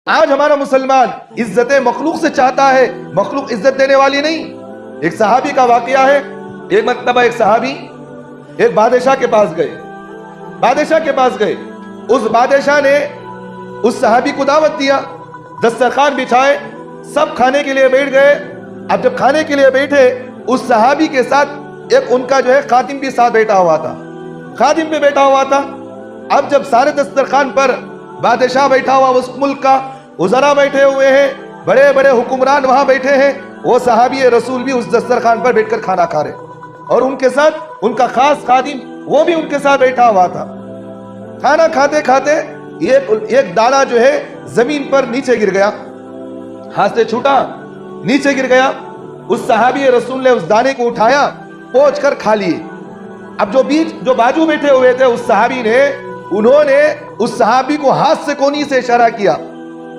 آج ہمارا مسلمان عزت مخلوق سے چاہتا ہے، مخلوق عزت دینے والی نہیں۔ ایک صحابی کا واقعہ ہے، ایک مرتبہ ایک صحابی ایک بادشاہ کے پاس گئے، اس بادشاہ نے اس صحابی کو دعوت دیا، دسترخوان بچھائے، سب کھانے کے لیے بیٹھ گئے۔ اب جب کھانے کے لیے بیٹھے، اس صحابی کے ساتھ ایک ان کا خادم بھی ساتھ بیٹھا ہوا تھا۔ اب جب سارے دسترخوان پر بادشاہ بیٹھا ہوا، اس ملک کا وزراء بیٹھے ہوئے ہیں، بڑے بڑے حکمران وہاں بیٹھے ہیں، وہ صحابی رسول بھی اس دسترخوان پر بیٹھ کر کھانا کھا رہے، اور ان کے ساتھ ان کا خاص خادم وہ بھی ان کے ساتھ بیٹھا ہوا تھا۔ کھانا کھاتے کھاتے ایک دانا زمین پر نیچے گر گیا، ہاتھ سے چھوٹا، نیچے گر گیا۔ اس صحابی رسول نے اس دانے کو اٹھایا، پوچھ کر کھا لیے۔ اب جو باجو بیٹھے ہوئے تھے اس صحابی نے، انہوں نے اس صحابی کو ہاتھ سے کونی سے اشارہ کیا،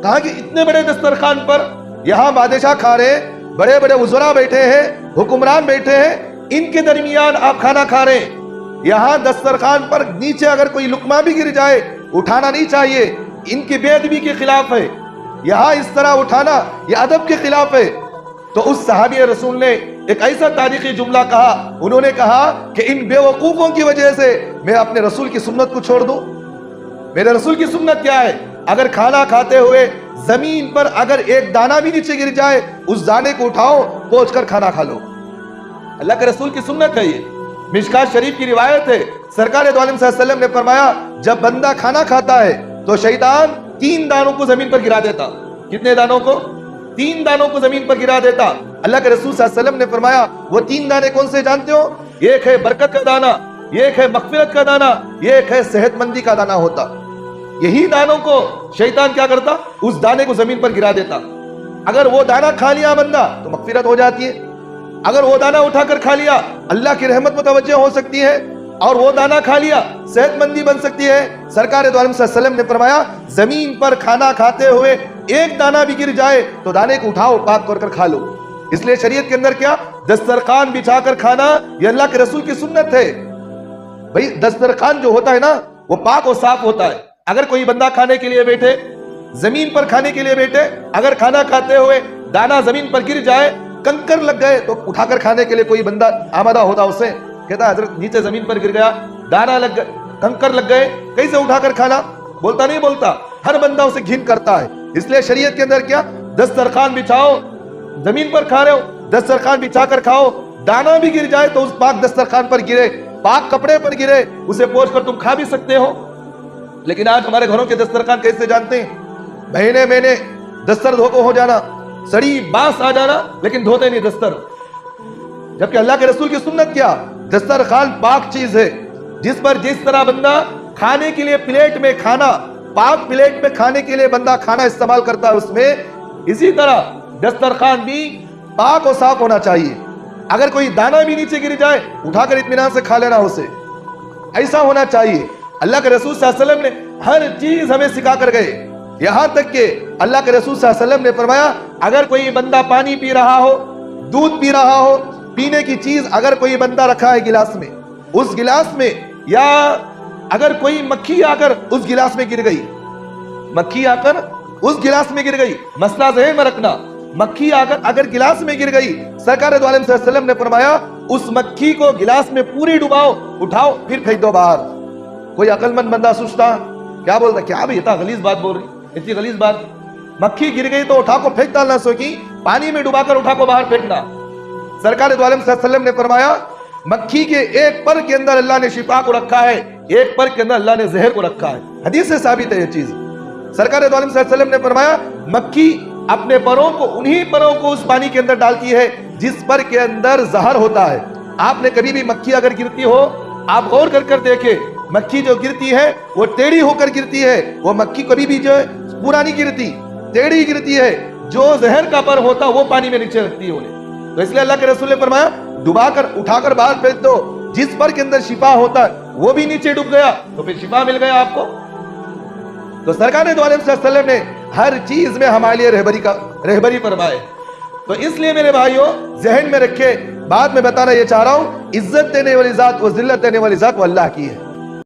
کہا کہ اتنے بڑے دسترخوان پر یہاں بادشاہ کھا رہے، بڑے بڑے وزراء بیٹھے ہیں، حکمران بیٹھے ہیں، ان کے درمیان آپ کھانا کھا رہے ہیں۔ یہاں دسترخوان پر نیچے اگر کوئی لقمہ بھی گر جائے اٹھانا نہیں چاہیے، ان کی بے ادبی کے خلاف ہے، یہاں اس طرح اٹھانا یہ ادب کے خلاف ہے۔ تو اس صحابی رسول نے ایک ایسا تاریخی جملہ کہا، انہوں نے کہا کہ ان بے وقوفوں کی وجہ سے میں اپنے رسول کی سنت کو چھوڑ دوں؟ میرے رسول کی سنت کیا ہے؟ اگر کھانا کھاتے ہوئے زمین پر اگر ایک دانہ بھی نیچے گر جائے، اس دانے کو اٹھاؤ، پوچھ کر کھانا کھا لو۔ اللہ کے رسول کی سنت ہے یہ۔ مشکات شریف کی روایت ہے، سرکار دو عالم صلی اللہ علیہ وسلم نے فرمایا، جب بندہ کھانا کھاتا ہے تو شیطان 3 دانوں کو زمین پر گرا دیتا۔ کتنے دانوں کو؟ 3 دانوں کو زمین پر گرا دیتا۔ اللہ کے رسول صلی اللہ علیہ وسلم نے فرمایا، وہ 3 دانے کون سے جانتے ہو؟ ایک ہے برکت کا دانہ، ایک ہے مغفرت کا دانہ، ایک ہے صحت مندی کا دانہ ہوتا۔ یہی دانوں کو شیطان کیا کرتا؟ اس دانے کو زمین پر گرا دیتا۔ اگر وہ دانہ کھا لیا بندہ تو مغفرت ہو جاتی ہے، اگر وہ دانہ اٹھا کر کھا لیا اللہ کی رحمت متوجہ ہو سکتی ہے، اور وہ دانہ کھا لیا صحت مندی بن سکتی ہے۔ سرکار دو عالم صلی اللہ علیہ وسلم نے فرمایا، زمین پر کھانا کھاتے ہوئے ایک دانہ بھی گر جائے تو دانے کو اٹھاؤ، پاک کر کھا لو۔ اس لیے شریعت کے اندر کیا؟ دسترخوان بچھا کر کھانا یہ اللہ کے رسول کی سنت ہے۔ بھئی دسترخوان جو ہوتا ہے نا، وہ پاک و صاف ہوتا ہے۔ اگر کوئی بندہ کھانے کے لیے بیٹھے، زمین پر کھانے کے لیے بیٹھے، اگر کھانا کھاتے ہوئے دانہ زمین پر گر جائے، کنکر لگ گئے، تو اٹھا کر کھانے کے لیے کوئی بندہ آمدہ ہوتا، اسے کہتا ہے حضرت نیچے زمین پر گر گیا، دانہ لگ گئے، کنکر لگ گئے، کیسے اٹھا کر کھانا؟ بولتا نہیں بولتا، ہر بندہ اسے گھن کرتا ہے۔ اس لیے شریعت کے اندر کیا؟ دسترخوان بچھاؤ، زمین پر کھا رہے ہو، دسترخوان بچھا کر کھاؤ، دانہ بھی گر جائے تو اس پاک دسترخوان پر گرے، پاک کپڑے پر گرے، اسے پوچھ کر تم کھا بھی سکتے ہو۔ لیکن آج ہمارے گھروں کے دسترخوان کیسے جانتے ہیں؟ مہینے مہینے دستر دھو کو ہو جانا، سڑی بانس آ جانا، لیکن دھوتے نہیں دستر۔ جبکہ اللہ کے رسول کی سنت کیا؟ دسترخوان پاک چیز ہے، جس پر جس طرح بندہ کھانے کے لیے پلیٹ میں کھانا، پاک پلیٹ میں کھانے کے لیے بندہ کھانا استعمال کرتا ہے اس میں، اسی طرح دسترخوان بھی پاک و صاف ہونا چاہیے۔ اگر کوئی دانہ بھی نیچے گر جائے اٹھا کر اطمینان سے کھا لینا، اسے ایسا ہونا چاہیے۔ اللہ کے رسول صلی اللہ علیہ وسلم نے ہر چیز ہمیں سکھا کر گئے، یہاں تک کہ اللہ کے رسول صلی اللہ علیہ وسلم نے فرمایا، اگر کوئی بندہ پانی پی رہا ہو، دودھ پی رہا ہو، پینے کی چیز اگر کوئی بندہ رکھا ہے گلاس میں، اس گلاس میں، یا اگر کوئی مکھی آ کر اس گلاس میں گر گئی، مکھی آ کر اس گلاس میں گر گئی، مسئلہ ذہن میں رکھنا، مکھی آ کر اگر گلاس میں گر گئی، سرکار دو عالم صلی اللہ علیہ وسلم نے فرمایا، اس مکھی کو گلاس میں پوری ڈباؤ، اٹھاؤ، پھر پھینک دو باہر۔ کوئی عقل مند بندہ سوچتا کیا بولتا، کیا بھئی اتنا غلیظ بات بول رہی، اتنی غلیظ بات؟ مکھی گر گئی تو اٹھا کو پھینک ڈالنا، سوکی پانی میں ڈبا کر اٹھا کو باہر پھینکنا۔ سرکار دو عالم صلی اللہ علیہ وسلم نے فرمایا، مکھی کے ایک پر کے اندر اللہ نے شفا کو رکھا ہے، ایک پر کے اندر اللہ نے زہر کو رکھا ہے۔ حدیث سے ثابت ہے یہ چیز۔ سرکار دو عالم صلی اللہ علیہ وسلم نے فرمایا، مکھی اپنے پروں کو، انہی پروں کو اس پانی کے اندر ڈالتی ہے جس پر کے اندر زہر ہوتا ہے۔ آپ نے کبھی بھی مکھی اگر گرتی ہو، آپ غور کر کر دیکھیں، مکھی جو گرتی ہے وہ ٹیڑھی ہو کر گرتی ہے، وہ مکھی کبھی بھی جو ہے پورا نہیں گرتی، ٹیڑھی گرتی ہے۔ جو زہر کا پر ہوتا وہ پانی میں نیچے رکھتی ہے انہیں۔ تو اس لیے اللہ کے رسول نے فرمایا، ڈبا کر اٹھا کر باہر پھینک دو، جس پر کے اندر شفا ہوتا ہے وہ بھی نیچے ڈوب گیا تو پھر شفا مل گیا آپ کو۔ تو سرکار دو عالم صلی اللہ علیہ وسلم نے ہر چیز میں ہمارے لیے رہبری فرمائے۔ تو اس لیے میرے بھائیوں ذہن میں رکھے، بعد میں بتانا یہ چاہ رہا ہوں، عزت دینے والی ذات و ذلت دینے والی ذات وہ اللہ کی ہے۔